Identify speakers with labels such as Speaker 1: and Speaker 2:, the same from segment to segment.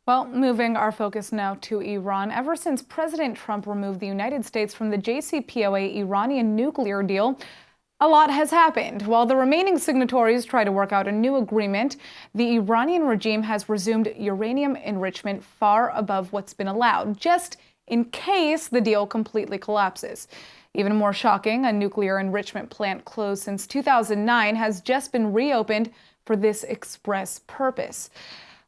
Speaker 1: Well, moving our focus now to Iran. Ever since President Trump removed the United States from the JCPOA Iranian nuclear deal, a lot has happened. While the remaining signatories try to work out a new agreement, the Iranian regime has resumed uranium enrichment far above what's been allowed, just in case the deal completely collapses. Even more shocking, a nuclear enrichment plant closed since 2009 has just been reopened for this express purpose.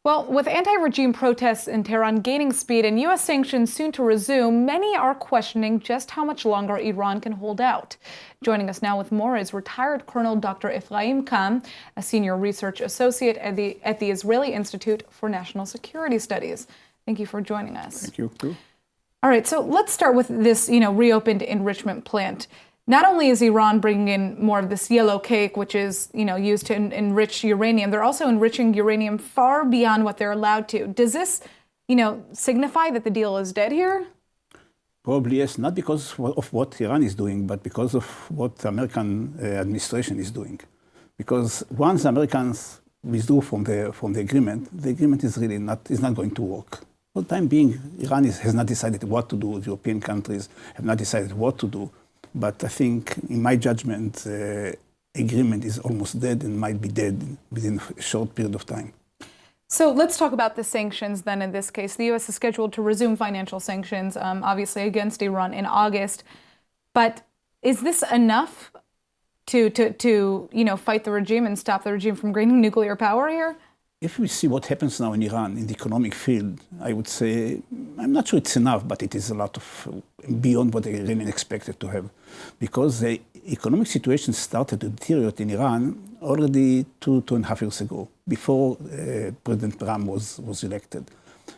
Speaker 1: Well, with anti-regime protests in Tehran gaining speed and U.S. sanctions soon to resume, many are questioning just how much longer Iran can hold out. Joining us now with more is retired Colonel Dr. Ephraim Kam, a senior research associate at the Israeli Institute for National Security Studies. Thank you for joining us.
Speaker 2: Thank you, too.
Speaker 1: All right, so let's start with this, reopened enrichment plant. Not only is Iran bringing in more of this yellow cake, which is, used to enrich uranium, they're also enriching uranium far beyond what they're allowed to. Does this, signify that the deal is dead here?
Speaker 2: Probably yes, not because of what Iran is doing, but because of what the American administration is doing. Because once the Americans withdrew from the agreement is really not going to work. For the time being, Iran has not decided what to do. The European countries have not decided what to do. But I think, in my judgment, the agreement is almost dead and might be dead within a short period of time.
Speaker 1: So let's talk about the sanctions then in this case. The U.S. is scheduled to resume financial sanctions, obviously against Iran in August. But is this enough to fight the regime and stop the regime from gaining nuclear power here?
Speaker 2: If we see what happens now in Iran, in the economic field, I would say, I'm not sure it's enough, but it is a lot of beyond what the Iranians expected to have. Because the economic situation started to deteriorate in Iran already 2.5 years ago, before President Trump was elected.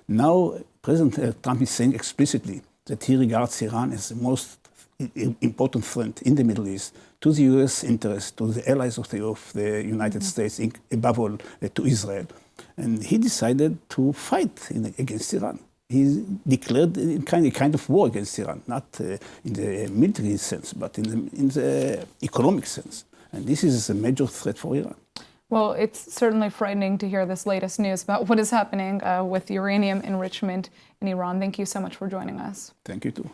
Speaker 2: Now, President Trump is saying explicitly that he regards Iran as the most important friend in the Middle East, to the U.S. interest, to the allies of the United States, above all to Israel. And he decided to fight against Iran. He declared a kind of war against Iran, not in the military sense, but in the economic sense. And this is a major threat for Iran.
Speaker 1: Well, it's certainly frightening to hear this latest news about what is happening with uranium enrichment in Iran. Thank you so much for joining us.
Speaker 2: Thank you, too.